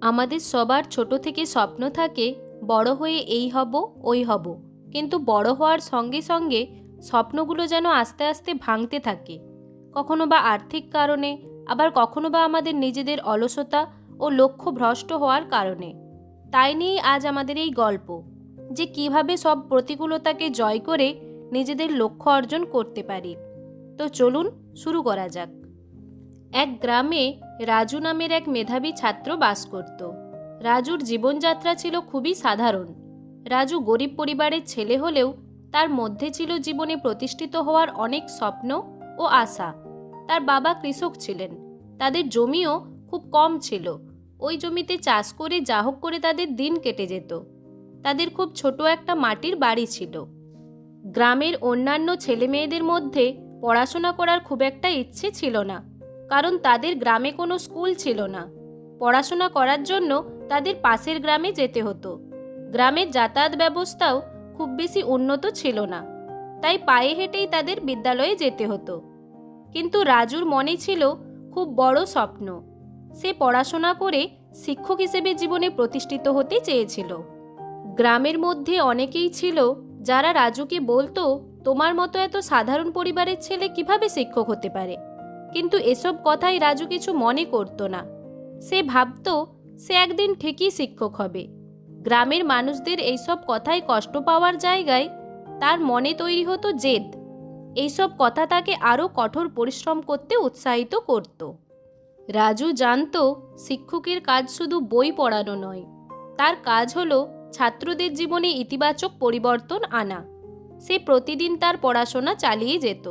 আমাদের সবার ছোট থেকে স্বপ্ন থাকে বড় হয়ে এই হব ওই হব, কিন্তু বড় হওয়ার সঙ্গে সঙ্গে স্বপ্নগুলো যেন আস্তে আস্তে ভাঙতে থাকে। কখনো বা আর্থিক কারণে, আবার কখনো বা আমাদের নিজেদের অলসতা ও লক্ষ্য ভ্রষ্ট হওয়ার কারণে। তাই নিয়েই আজ আমাদের এই গল্প, যে কিভাবে সব প্রতিকূলতাকে জয় করে নিজেদের লক্ষ্য অর্জন করতে পারি। তো চলুন শুরু করা যাক। এক গ্রামে রাজু নামের এক মেধাবী ছাত্র বাস করত। রাজুর জীবনযাত্রা ছিল খুবই সাধারণ। রাজু গরিব পরিবারের ছেলে হলেও তার মধ্যে ছিল জীবনে প্রতিষ্ঠিত হওয়ার অনেক স্বপ্ন ও আশা। তার বাবা কৃষক ছিলেন, তাদের জমিও খুব কম ছিল। ওই জমিতে চাষ করে যা হোক করে তাদের দিন কেটে যেত। তাদের খুব ছোট একটা মাটির বাড়ি ছিল। গ্রামের অন্যান্য ছেলে মেয়েদের মধ্যে পড়াশোনা করার খুব একটা ইচ্ছে ছিল না, কারণ তাদের গ্রামে কোনো স্কুল ছিল না। পড়াশোনা করার জন্য তাদের পাশের গ্রামে যেতে হতো। গ্রামের যাতায়াত ব্যবস্থাও খুব বেশি উন্নত ছিল না, তাই পায়ে হেঁটেই তাদের বিদ্যালয়ে যেতে হতো। কিন্তু রাজুর মনে ছিল খুব বড় স্বপ্ন। সে পড়াশোনা করে শিক্ষক হিসেবে জীবনে প্রতিষ্ঠিত হতে চেয়েছিল। গ্রামের মধ্যে অনেকেই ছিল যারা রাজুকে বলতো, তোমার মতো এত সাধারণ পরিবারের ছেলে কিভাবে শিক্ষক হতে পারে। কিন্তু এসব কথাই রাজু কিছু মনে করতো না। সে ভাবতো সে একদিন ঠিকই শিক্ষক হবে। গ্রামের মানুষদের এইসব কথায় কষ্ট পাওয়ার জায়গায় তার মনে তৈরি হতো জেদ। এইসব কথা তাকে আরও কঠোর পরিশ্রম করতে উৎসাহিত করত। রাজু জানতো শিক্ষকের কাজ শুধু বই পড়ানো নয়, তার কাজ হলো ছাত্রদের জীবনে ইতিবাচক পরিবর্তন আনা। সে প্রতিদিন তার পড়াশোনা চালিয়ে যেত।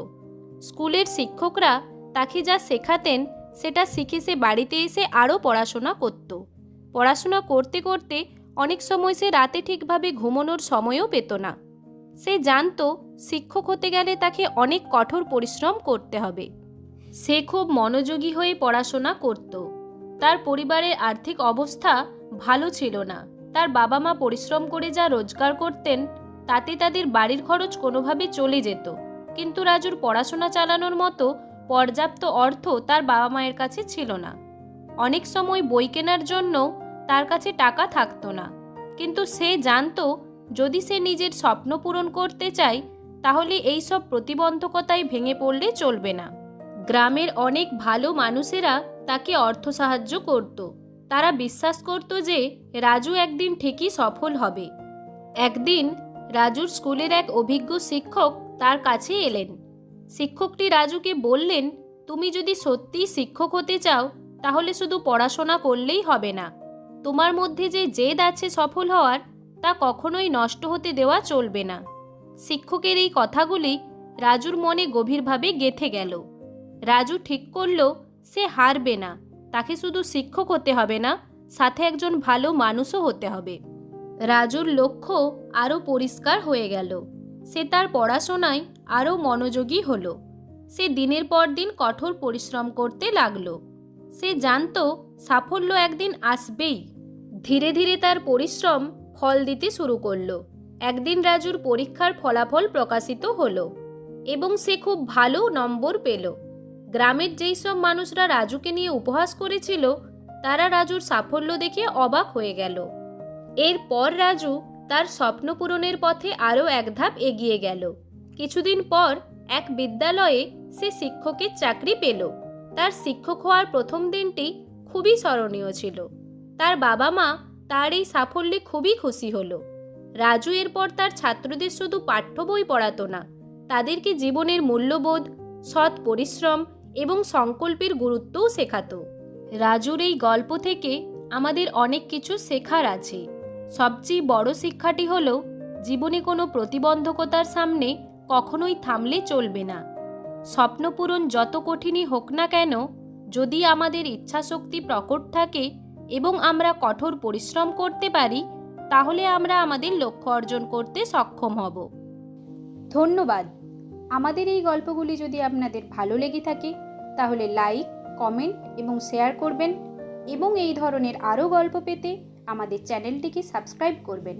স্কুলের শিক্ষকরা তাকে যা শেখাতেন সেটা শিখে সে বাড়িতে এসে আরও পড়াশোনা করত। পড়াশোনা করতে করতে অনেক সময় সে রাতে ঠিকভাবে ঘুমানোর সময়ও পেত না। সে জানতো শিক্ষক হতে গেলে তাকে অনেক কঠোর পরিশ্রম করতে হবে। সে খুব মনোযোগী হয়ে পড়াশোনা করত। তার পরিবারের আর্থিক অবস্থা ভালো ছিল না। তার বাবা মা পরিশ্রম করে যা রোজগার করতেন তাতে তাদের বাড়ির খরচ কোনোভাবে চলে যেত। কিন্তু রাজুর পড়াশোনা চালানোর মতো পর্যাপ্ত অর্থ তার বাবা মায়ের কাছে ছিল না। অনেক সময় বই কেনার জন্য তার কাছে টাকা থাকতো না। কিন্তু সে জানতো যদি সে নিজের স্বপ্ন পূরণ করতে চায় তাহলে এই সব প্রতিবন্ধকতায় ভেঙে পড়লে চলবে না। গ্রামের অনেক ভালো মানুষেরা তাকে অর্থ সাহায্য করত। তারা বিশ্বাস করত যে রাজু একদিন ঠিকই সফল হবে। একদিন রাজুর স্কুলের এক অভিজ্ঞ শিক্ষক তার কাছে এলেন। শিক্ষকটি রাজুকে বললেন, তুমি যদি সত্যিই শিক্ষক হতে চাও তাহলে শুধু পড়াশোনা করলেই হবে না। তোমার মধ্যে যে জেদ আছে সফল হওয়ার, তা কখনোই নষ্ট হতে দেওয়া চলবে না। শিক্ষকের এই কথাগুলি রাজুর মনে গভীরভাবে গেঁথে গেল। রাজু ঠিক করল সে হারবে না। তাকে শুধু শিক্ষক হতে হবে না, সাথে একজন ভালো মানুষও হতে হবে। রাজুর লক্ষ্য আরও পরিষ্কার হয়ে গেল। সে তার পড়াশোনায় আরও মনোযোগী হলো। সে দিনের পর দিন কঠোর পরিশ্রম করতে লাগলো। সে জানতো সাফল্য একদিন আসবেই। ধীরে ধীরে তার পরিশ্রম ফল দিতে শুরু করলো। একদিন রাজুর পরীক্ষার ফলাফল প্রকাশিত হলো এবং সে খুব ভালো নম্বর পেল। গ্রামের যেই সব মানুষরা রাজুকে নিয়ে উপহাস করেছিল তারা রাজুর সাফল্য দেখে অবাক হয়ে গেল। এরপর রাজু তার স্বপ্ন পূরণের পথে আরও এক ধাপ এগিয়ে গেল। কিছুদিন পর এক বিদ্যালয়ে সে শিক্ষকের চাকরি পেল। তার শিক্ষক হওয়ার প্রথম দিনটি খুবই স্মরণীয় ছিল। তার বাবা মা তার এই সাফল্যে খুবই খুশি হলো। রাজু এরপর তার ছাত্রদের শুধু পাঠ্য বই পড়াতো না, তাদেরকে জীবনের মূল্যবোধ, সৎ পরিশ্রম এবং সংকল্পের গুরুত্বও শেখাতো। রাজুর এই গল্প থেকে আমাদের অনেক কিছু শেখার আছে। সবচেয়ে বড় শিক্ষাটি হলো জীবনে কোনো প্রতিবন্ধকতার সামনে কখনোই থামলে চলবে না। স্বপ্ন পূরণ যত কঠিনই হোক না কেন, যদি আমাদের ইচ্ছাশক্তি প্রকট থাকে এবং আমরা কঠোর পরিশ্রম করতে পারি, তাহলে আমরা আমাদের লক্ষ্য অর্জন করতে সক্ষম হব। ধন্যবাদ। আমাদের এই গল্পগুলি যদি আপনাদের ভালো লেগে থাকে তাহলে লাইক, কমেন্ট এবং শেয়ার করবেন এবং এই ধরনের আরও গল্প পেতে আমাদের চ্যানেলটিকে সাবস্ক্রাইব করবেন।